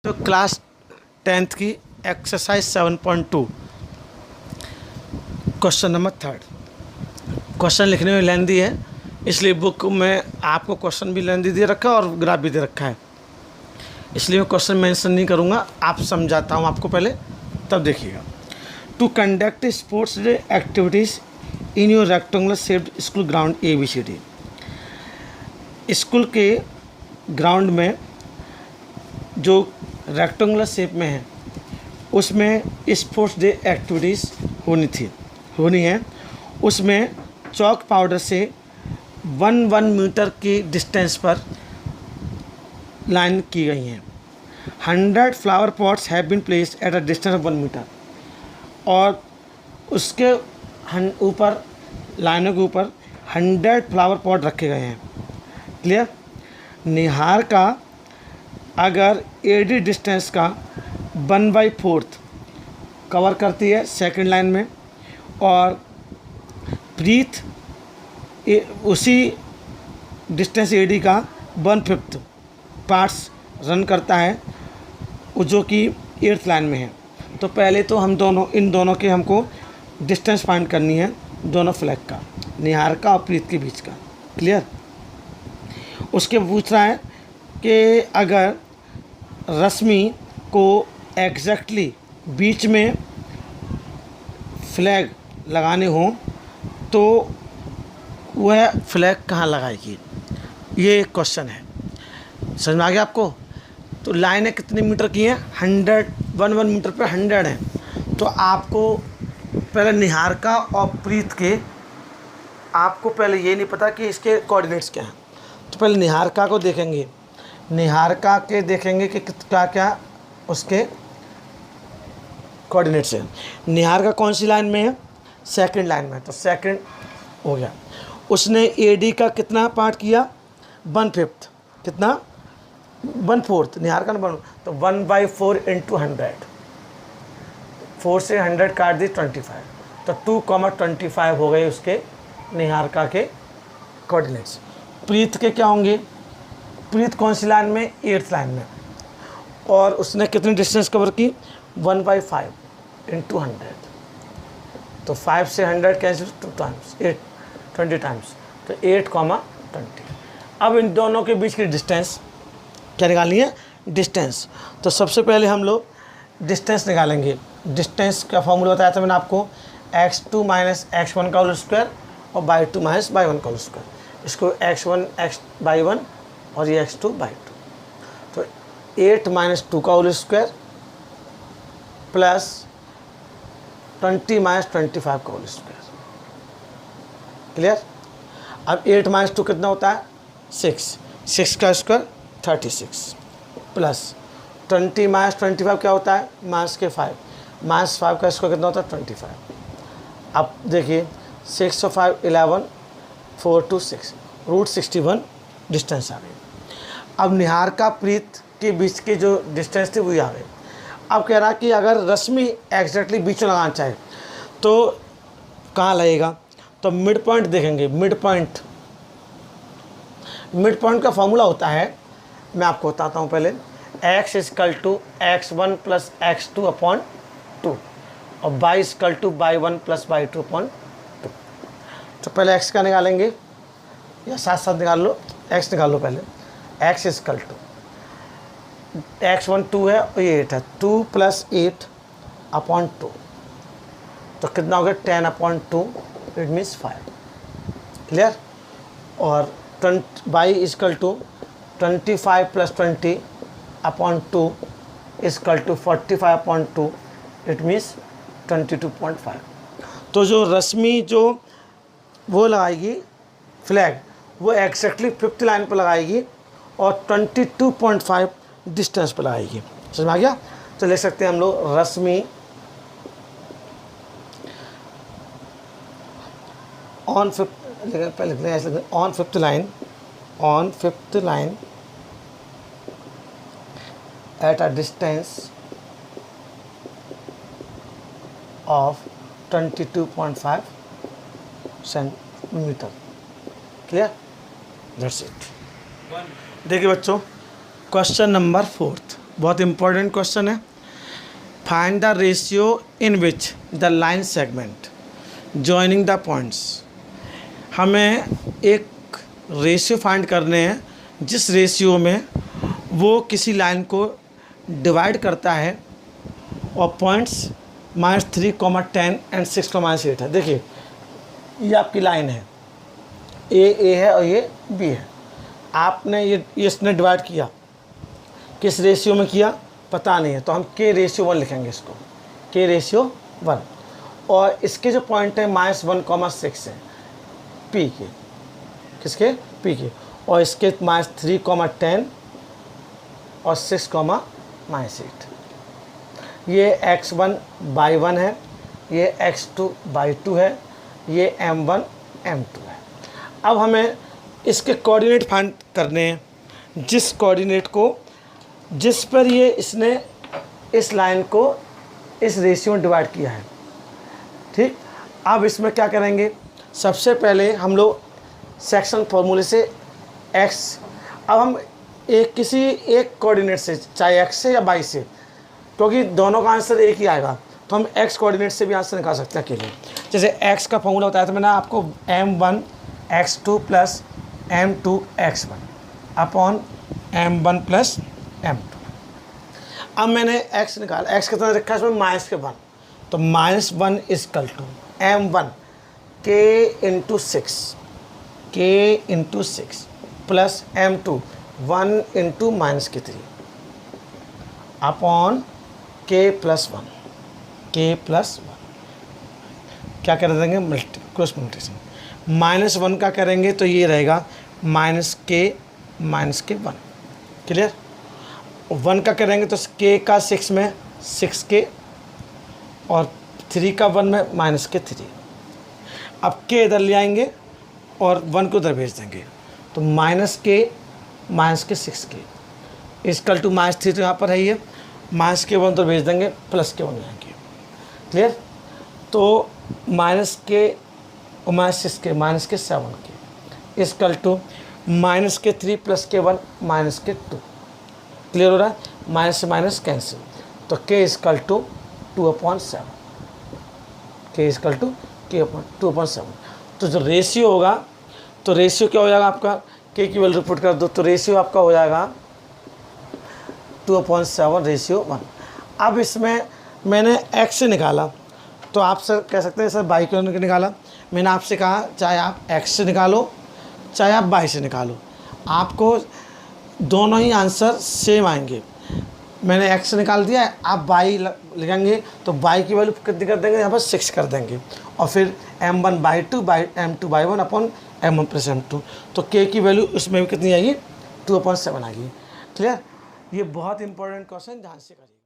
तो class 10th की exercise 7.2 question number 3। Question लिखने में लेंदी है, इसलिए बुक में आपको क्वेश्चन भी लेंदी दे रखा है और ग्राफ भी दे रखा है, इसलिए मैं क्वेश्चन मेंशन नहीं करूँगा। आप समझाता हूँ आपको पहले, तब देखिएगा। To conduct sports day activities in your rectangular shaped school ground ABCD। School के ग्राउंड में जो रेक्टेंगुलर शेप में है उसमें स्पोर्ट्स डे एक्टिविटीज़ होनी है। उसमें चॉक पाउडर से 1 मीटर की डिस्टेंस पर लाइन की गई हैं। 100 flower pots have been placed at a distance of 1 metre. और उसके ऊपर लाइनों के ऊपर 100 फ्लावर पॉट रखे गए हैं। क्लियर। निहार का अगर AD डिस्टेंस का 1/4 कवर करती है सेकंड लाइन में, और प्रीत उसी डिस्टेंस AD का 1/5 पार्ट्स रन करता है, जो कि 8th लाइन में है। तो पहले तो हम इन दोनों के हमको डिस्टेंस फाइंड करनी है, दोनों फ्लैग का, निहार का और प्रीत के बीच का। क्लियर। उसके पूछ रहा है कि अगर रश्मि को एग्जैक्टली बीच में फ्लैग लगाने हों तो वह फ्लैग कहाँ लगाएगी, ये एक क्वेश्चन है। समझ में आ गया आपको। तो लाइनें कितने मीटर की हैं? 1 मीटर पे 100 हैं। तो आपको पहले निहार का और प्रीत के, आपको पहले ये नहीं पता कि इसके कोऑर्डिनेट्स क्या हैं, तो पहले निहारिका को देखेंगे। निहारिका के देखेंगे कि क्या क्या उसके कोऑर्डिनेट्स हैं। निहारिका कौन सी लाइन में है? सेकंड लाइन में, तो सेकंड हो गया। उसने AD का कितना पार्ट किया? 1/5। कितना? 1/4। निहारिका ने तो 1/4 × 100, 4 से 100 काट दी 25, तो 2,25 हो गए उसके निहारिका के कोऑर्डिनेट्स। प्रीत के क्या होंगे? प्रीत कौन सी लाइन में? 8th लाइन में। और उसने कितनी डिस्टेंस कवर की? 1/5 × 100, तो 5 से 100 कैंसिल 2 टाइम्स 8 20 टाइम्स, तो 8,20। अब इन दोनों के बीच की डिस्टेंस क्या निकालनी है? डिस्टेंस। तो सबसे पहले हम लोग डिस्टेंस निकालेंगे। डिस्टेंस का फॉर्मूला बताया था मैंने आपको, x2 - x1 का होल स्क्वायर और y2 - y1 का होल स्क्वायर। इसको x1 x/1 और ये x2/2। तो 8 - 2 का होल स्क्वायर प्लस 20 - 25 का होल स्क्वायर। क्लियर। अब 8 - 2 कितना होता है? 6 का स्क्वायर 36 प्लस 20 - 25 क्या होता है? -5 -5 का स्क्वायर कितना होता है? 25। अब देखिए 6 और 5 11 4 2 6 √61 डिस्टेंस आ गई। अब निहार का प्रीत के बीच के जो डिस्टेंस थी वही आ गई। अब कह रहा कि अगर रश्मि एग्जैक्टली बीच में लगाना चाहे तो कहाँ लगेगा? तो मिड पॉइंट देखेंगे। मिड पॉइंट का फॉर्मूला होता है, मैं आपको बताता हूँ पहले। x = x1 + x2/2 और y = y1 + y2/2। तो पहले x का निकालेंगे, या साथ साथ निकाल लो। x निकाल लो पहले। x = x1 2 है और ये 8 है, 2 + 8/2, तो कितना हो गया? 10/2, इट मीन्स 5। क्लियर। और y = 25 + 20/2 = 45/2, इट मीन्स 22.5। तो जो रश्मि जो वो लगाएगी फ्लैग, वो एक्जैक्टली 5th लाइन पर लगाएगी और 22.5 डिस्टेंस पर लगाएगी। समझ में आ गया। तो ले सकते हैं हम लोग Rashmi on 5th line at a distance of 22.5 centimeter। Clear. That's it. देखिए बच्चों, क्वेश्चन नंबर 4 बहुत इंपॉर्टेंट क्वेश्चन है। Find the ratio in which the line segment joining the points. हमें एक रेशियो फाइंड करने हैं जिस रेशियो में वो किसी लाइन को डिवाइड करता है और पॉइंट्स -3, 10 एंड 6, -8 है। देखिए ये आपकी लाइन है, ए है और ये बी है। आपने ये इसने डिवाइड किया, किस रेशियो में किया पता नहीं है, तो हम के रेशियो 1 लिखेंगे इसको, के रेशियो 1। और इसके जो पॉइंट है -1, 6 है पी के, किसके पी के, और इसके -3, 10 और 6, -8। ये x1/1 है, ये x2/2 है, ये m1 m2 है। अब हमें इसके कोऑर्डिनेट फाइंड करने हैं, जिस कोऑर्डिनेट को जिस पर ये इसने इस लाइन को इस रेशियो में डिवाइड किया है। ठीक, अब इसमें क्या करेंगे, सबसे पहले हम लोग सेक्शन फॉर्मूले से x, अब हम किसी एक कोऑर्डिनेट से, चाहे x से या y से, क्योंकि दोनों का आंसर एक ही आएगा, तो हम x कोऑर्डिनेट से भी आंसर निकाल सकते हैं अकेले। जैसे x का फॉर्मूला बताया था मैंने आपको, m1 x2 plus m2 x1 upon m1 plus m2। अब मैंने x निकाला, x कितना रखा है इसमें -1, तो -1 equal to m1 k × 6, k × 6 plus m2 1 × -3 upon k + 1, k + 1 क्या कर देंगे, क्रॉस मल्टीप्लिकेशन। -1 का करेंगे तो ये रहेगा -k - 1, क्लियर। 1 का करेंगे तो k का 6 में 6k और 3 का 1 में -3। अब k इधर ले आएंगे और 1 को उधर भेज देंगे, तो -k 6k इक्वल टू -3, तो यहाँ पर है ये -k 1 तो भेज देंगे, +k 1 जाएंगे, क्लियर। तो -k और -6k -k 7k equal to -k 3 + k 1 -k 2, clear हो रहा है। माइनस से माइनस कैंसिल, तो k equal to 2/7, k equal to 2/7। तो जो रेशियो होगा, तो रेशियो क्या हो जाएगा आपका, k की वैल्यू पुट कर दो, तो रेशियो आपका हो जाएगा 2/7 रेशियो 1। अब इसमें मैंने x से निकाला, तो आप सर कह सकते हैं सर y क्यों निकाला। मैंने आपसे कहा चाहे आप x से निकालो चाहे आप y से निकालो, आपको दोनों ही आंसर सेम आएंगे। मैंने x से निकाल दिया है, आप y लिखेंगे तो y की वैल्यू कितनी कर देंगे, यहाँ पर 6 कर देंगे, और फिर m1/2 m2/1 upon m1 + m2, तो k की वैल्यू उसमें भी कितनी आएगी, 2/7 आएगी, क्लियर। ये बहुत इंपॉर्टेंट क्वेश्चन, ध्यान से करिए।